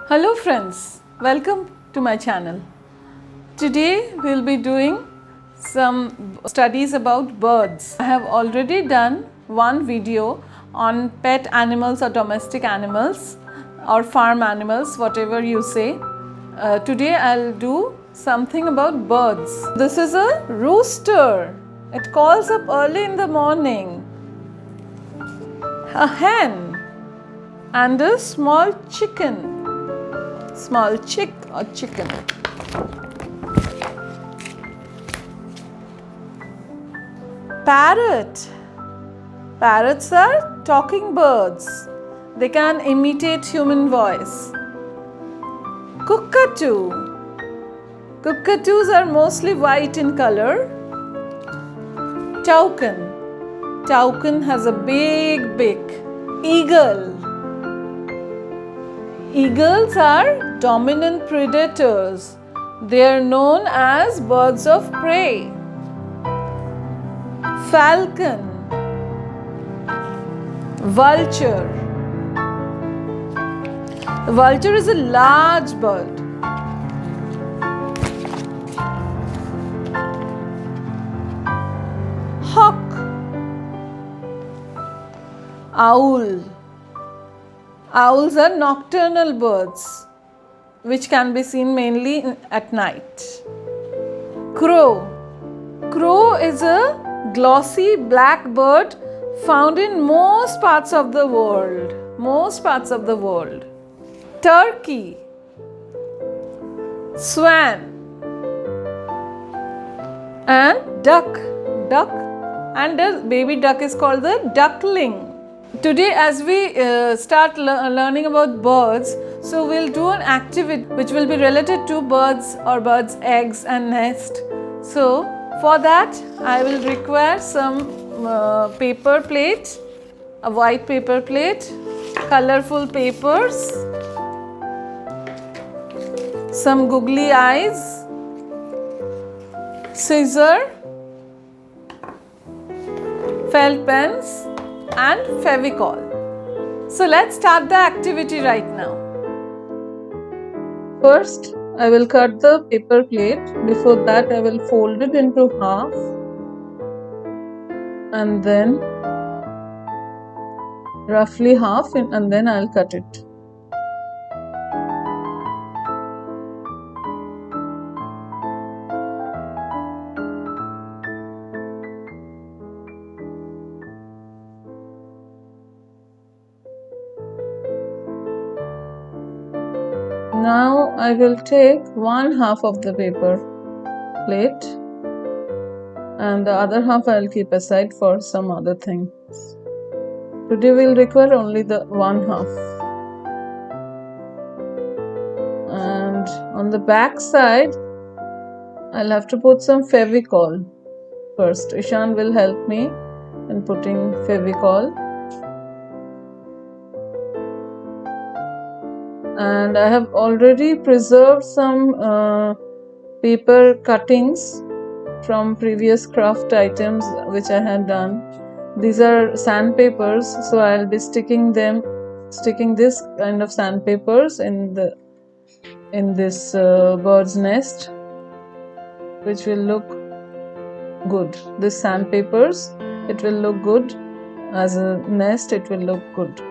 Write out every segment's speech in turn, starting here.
Hello friends, welcome to my channel. Today we'll be doing some studies about birds. I have already done one video on pet animals or domestic animals or farm animals, whatever you say. Today I'll do something about birds. This is a rooster. It calls up early in the morning. A hen and a small chicken. Small chick or chicken. Parrot. Parrots are talking birds. They can imitate human voice. Cockatoo. Cockatoos are mostly white in color. Toucan. Toucan has a big beak. Eagle. Eagles are dominant predators. They are known as birds of prey. Falcon. Vulture. The vulture is a large bird. Hawk. Owl. Owls are nocturnal birds which can be seen mainly at night. Crow. Crow is a glossy black bird found in most parts of the world. Most parts of the world. Turkey. Swan. And duck. Duck. And the baby duck is called the duckling. Today as we start learning about birds, so we'll do an activity which will be related to birds or birds' eggs and nest. So for that I will require some paper plate, a white paper plate, colorful papers, some googly eyes, scissor, felt pens and Fevicol. So let's start the activity right now. First, I will cut the paper plate. Before that, I will fold it into half and then roughly half, and then I'll cut it. Now I will take one half of the paper plate and the other half I will keep aside for some other things. Today we will require only the one half. And on the back side I'll have to put some Fevicol first. Ishan will help me in putting Fevicol. And I have already preserved some paper cuttings from previous craft items which I had done. These are sandpapers, so I'll be sticking this kind of sandpapers in this bird's nest, which will look good. This sandpapers, it will look good as a nest. It will look good.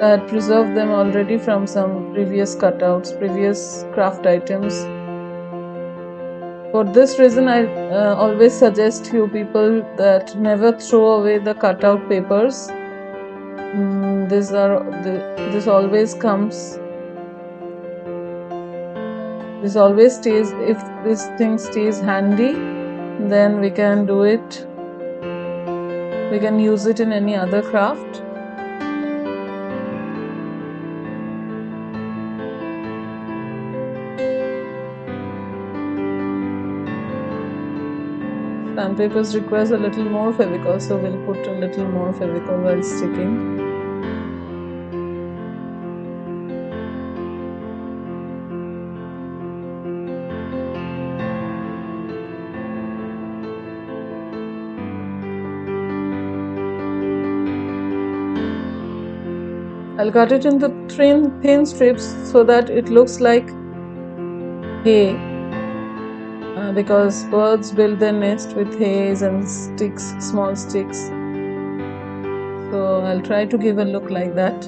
I had preserved them already from some previous cutouts, previous craft items. For this reason, I always suggest few people that never throw away the cutout papers. This always comes. This always stays. If this thing stays handy, then we can do it. We can use it in any other craft. Sandpapers requires a little more Fevicol, so we'll put a little more Fevicol while sticking. I'll cut it into thin strips so that it looks like hay, because birds build their nest with hays and sticks, small sticks. So I'll try to give a look like that.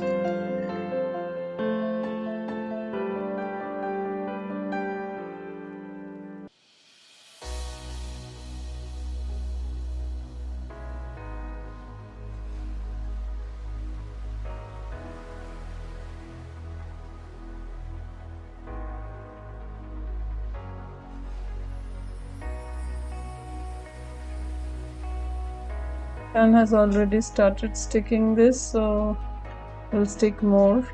Fan has already started sticking this, so we'll stick more.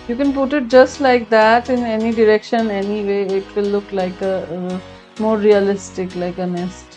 You can put it just like that in any direction, anyway. It will look like a more realistic, like a nest.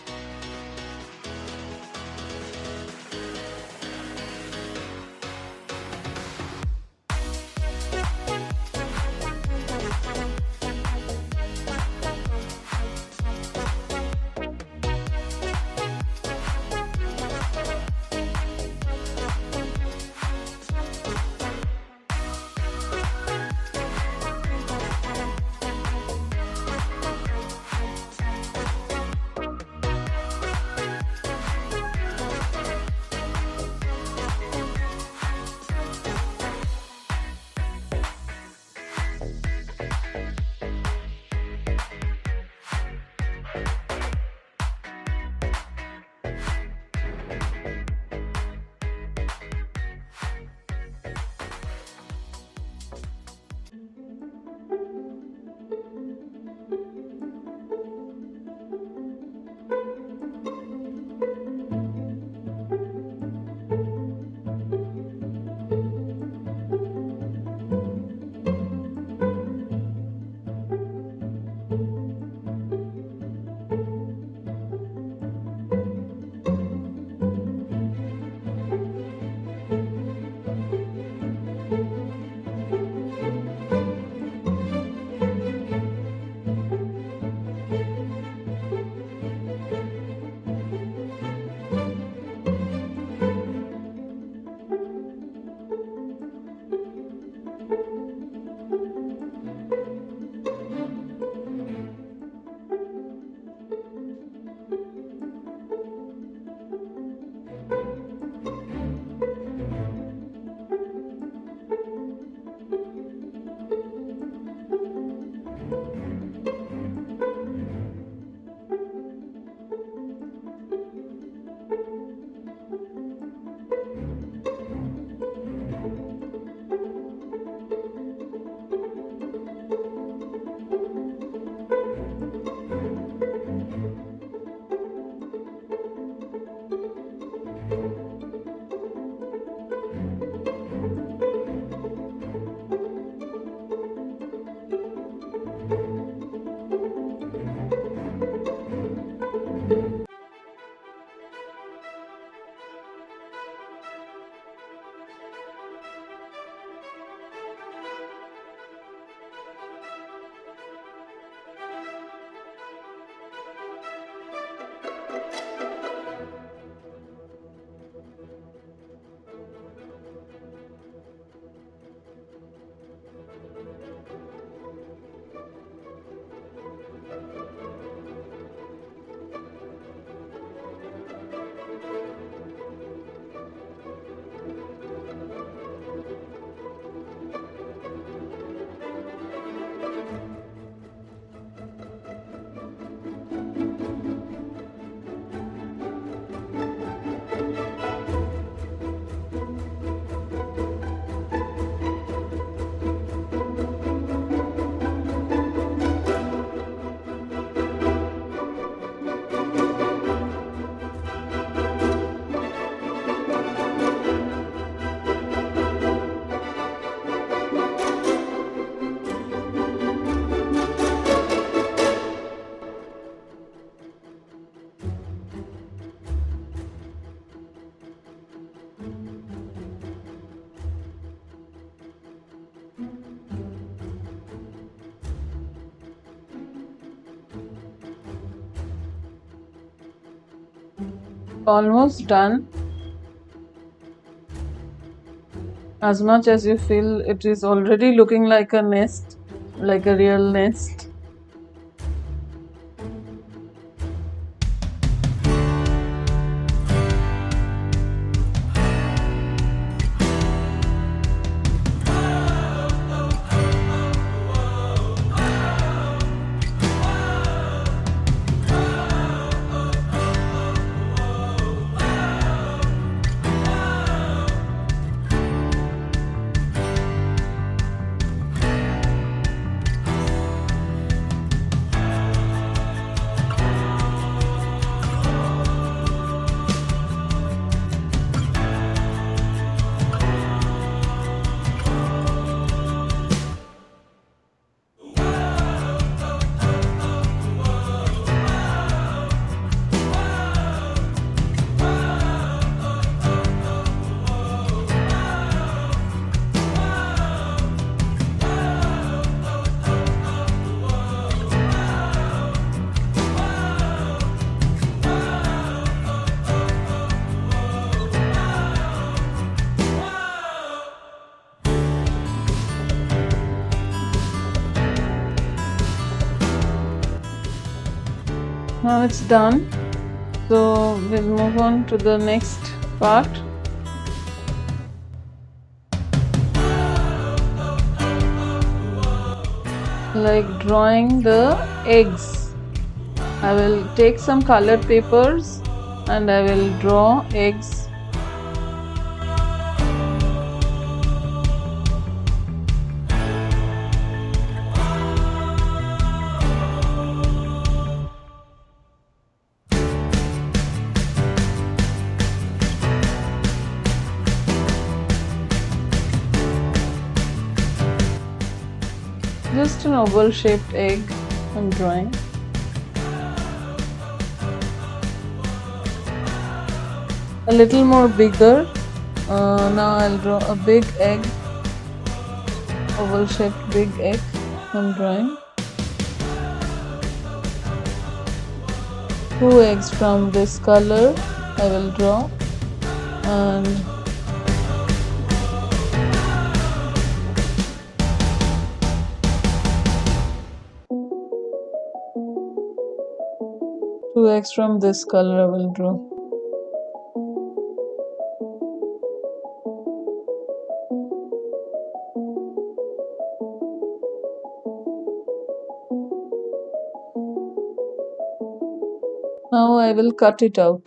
almost done. As much as you feel it is already looking like a nest, like a real nest. Now it's done, so we'll move on to the next part. Like drawing the eggs. I will take some colored papers and I will draw eggs. Just an oval shaped egg I'm drawing. A little more bigger. Now I'll draw a big egg, oval shaped big egg I'm drawing. 2 eggs from this color I will draw, and two eggs from this color I will draw. Now I will cut it out.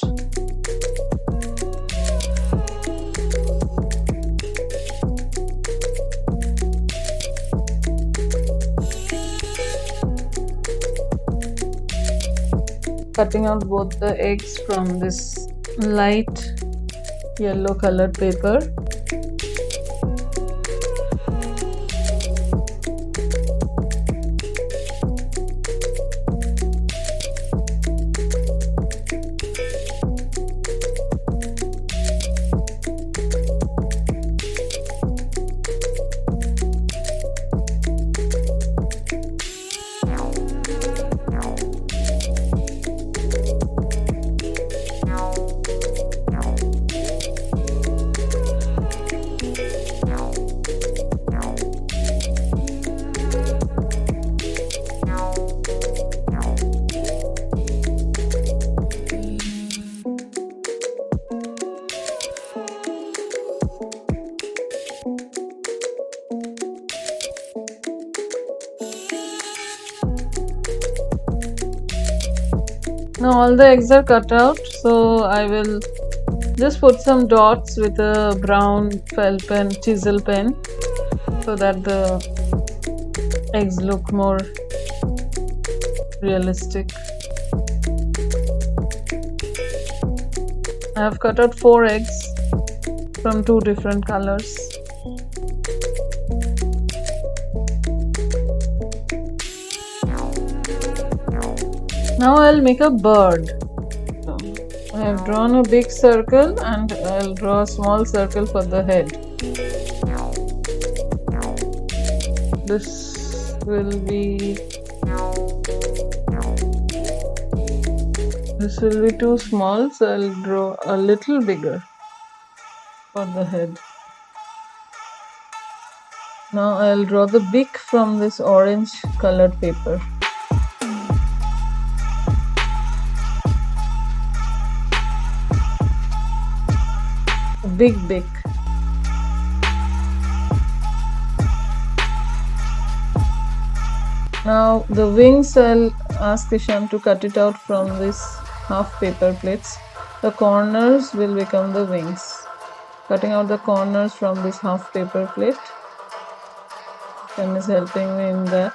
Cutting out both the eggs from this light yellow colored paper. Now all the eggs are cut out, so I will just put some dots with a brown felt pen, chisel pen, so that the eggs look more realistic. I have cut out 4 eggs from 2 different colors. Now I'll make a bird. So I have drawn a big circle and I'll draw a small circle for the head. This will be This will be too small, so I'll draw a little bigger for the head. Now I'll draw the beak from this orange colored paper. A big beak. Now the wings, I'll ask Ishan to cut it out from this half paper plates. The corners will become the wings. Cutting out the corners from this half paper plate. Ishan is helping me in that.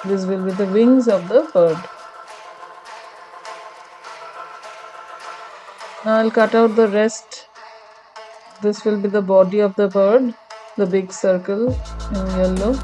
This will be the wings of the bird. Now I'll cut out the rest. This will be the body of the bird, the big circle in yellow.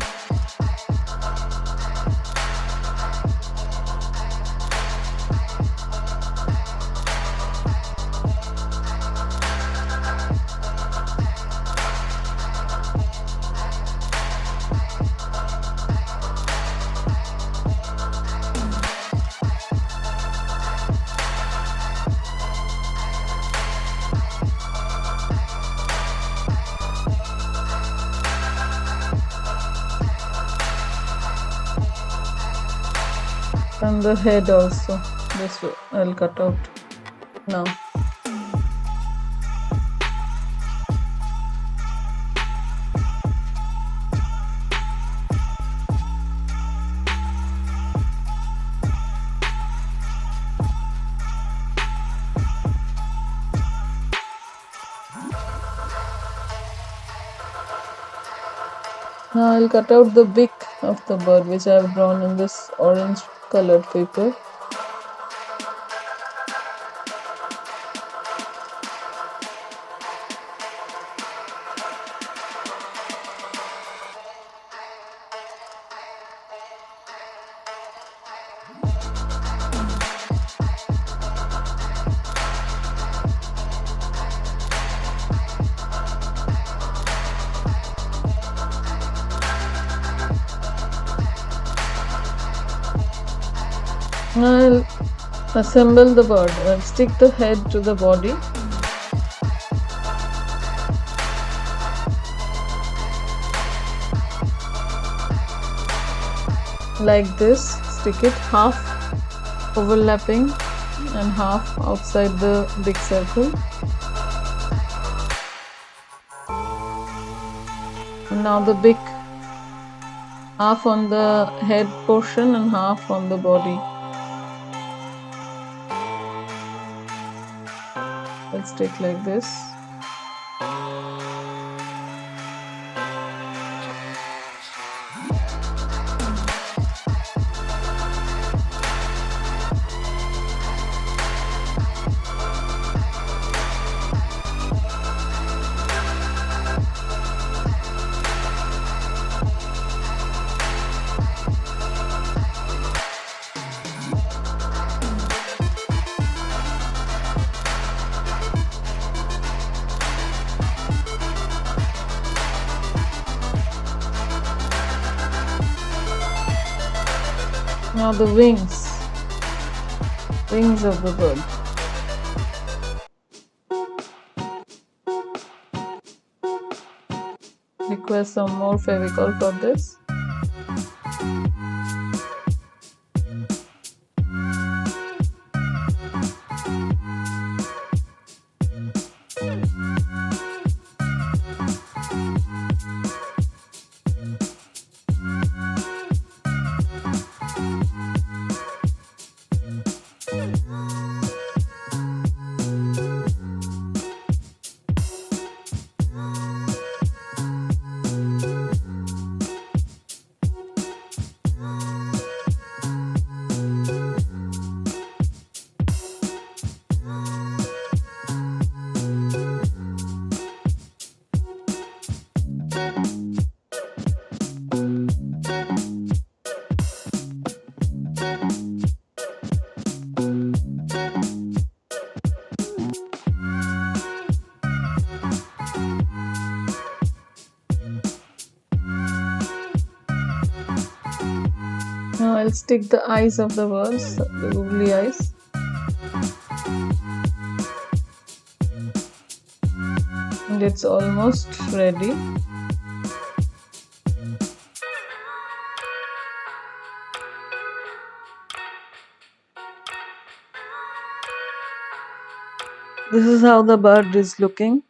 And the head also, this I'll cut out now. Now I'll cut out the beak of the bird, which I have drawn in this orange colored paper. I'll assemble the bird. I'll stick the head to the body. Like this, stick it half overlapping and half outside the big circle. And now the beak, half on the head portion and half on the body. Let's stick like this. Now the wings of the bird. Request some more Fevicol for this. Now I'll stick the eyes of the birds, the googly eyes. and it's almost ready. This is how the bird is looking.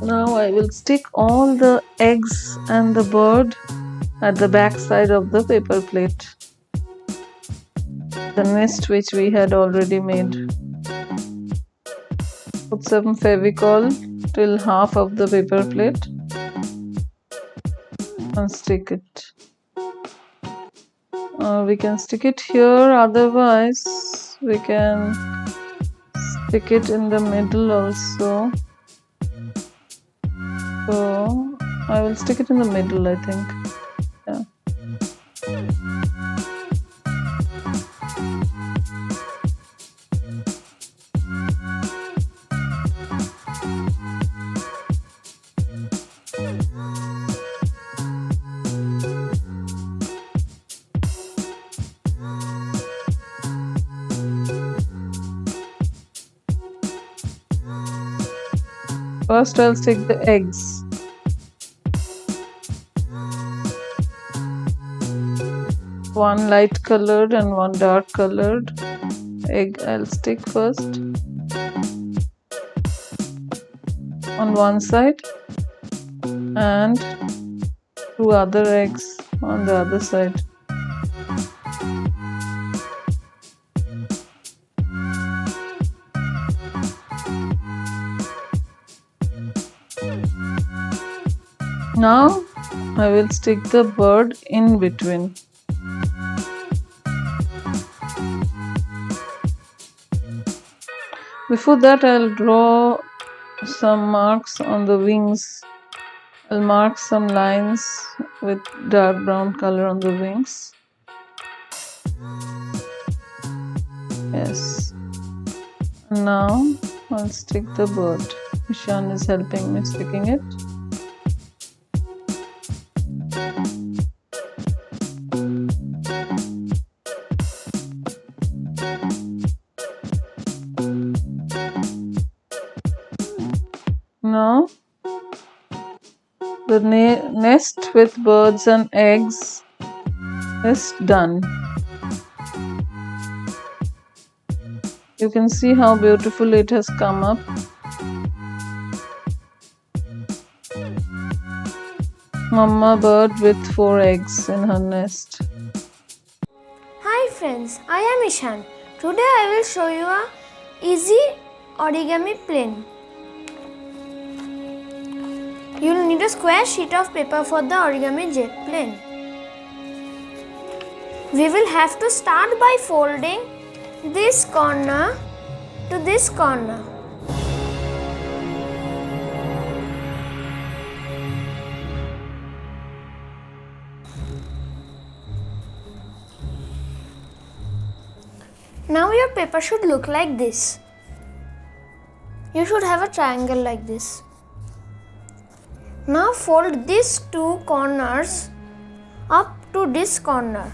Now I will stick all the eggs and the bird at the back side of the paper plate, the nest which we had already made. Put some Fevicol till half of the paper plate and stick it. We can stick it here, otherwise we can stick it in the middle also. So I will stick it in the middle, I think. Yeah. First I'll stick the eggs. One light colored and one dark colored egg I'll stick first on one side, and two other eggs on the other side. Now I will stick the bird in between. Before that, I'll draw some marks on the wings. I'll mark some lines with dark brown color on the wings. Yes. Now I'll stick the bird. Ishan is helping me sticking it. Now the nest with birds and eggs is done. You can see how beautiful it has come up. Mama bird with 4 eggs in her nest. Hi friends, I am Ishan. Today I will show you a easy origami plane. You will need a square sheet of paper for the origami jet plane. We will have to start by folding this corner to this corner. Now your paper should look like this. You should have a triangle like this. Now fold these two corners up to this corner.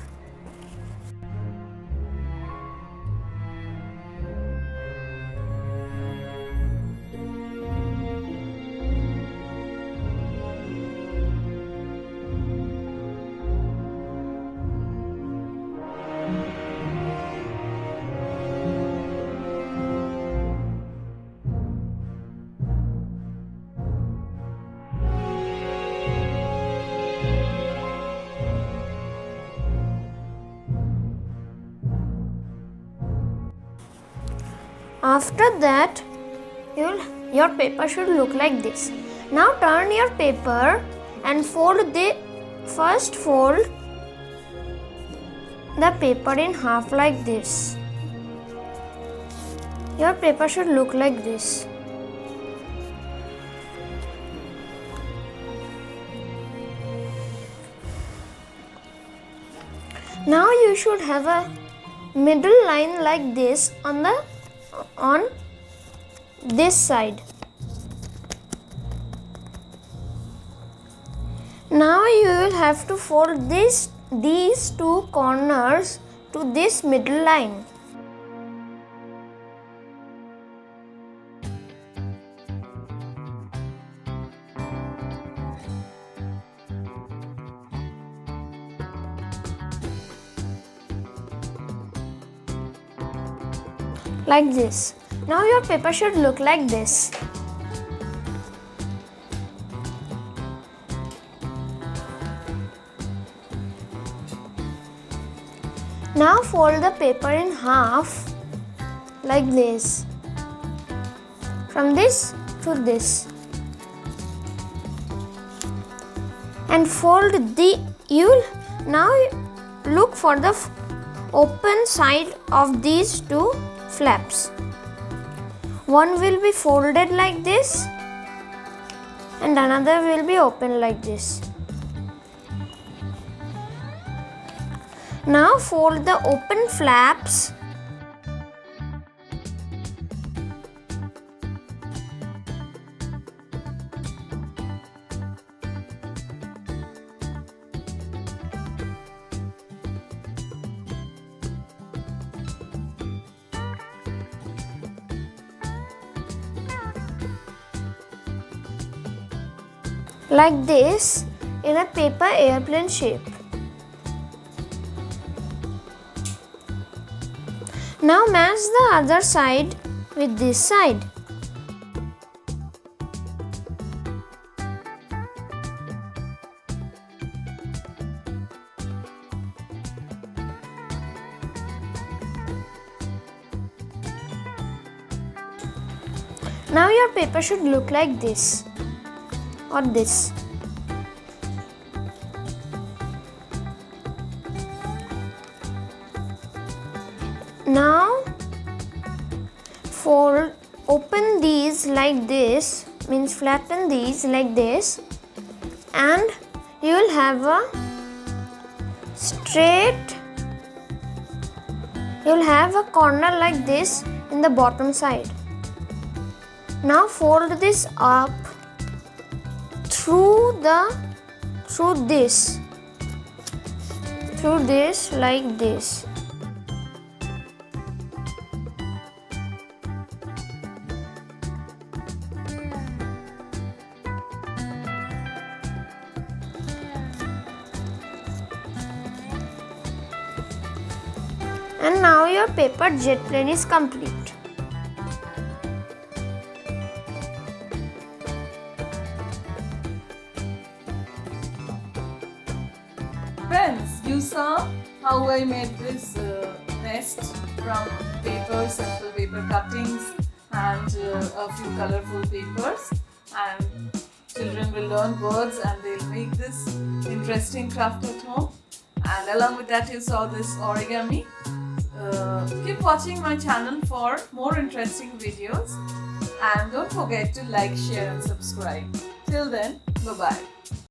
After that, your paper should look like this. Now turn your paper and fold the paper in half like this. Your paper should look like this. Now you should have a middle line like this on this side. Now you will have to fold these two corners to this middle line. like this. Now your paper should look like this. Now fold the paper in half like this, from this to this, and fold you'll now look for the open side of these two flaps. One will be folded like this and another will be open like this. Now fold the open flaps like this in a paper airplane shape. Now match the other side with this side. Now your paper should look like this or this. Now open these like this, means flatten these like this, and you will have a corner like this in the bottom side. Now fold this up through this like this. And now your paper jet plane is complete. Friends, you saw how I made this nest from paper, simple paper cuttings and a few colorful papers, and children will learn words and they'll make this interesting craft at home. And along with that you saw this origami. Keep watching my channel for more interesting videos, and don't forget to like, share and subscribe. Till then, bye-bye.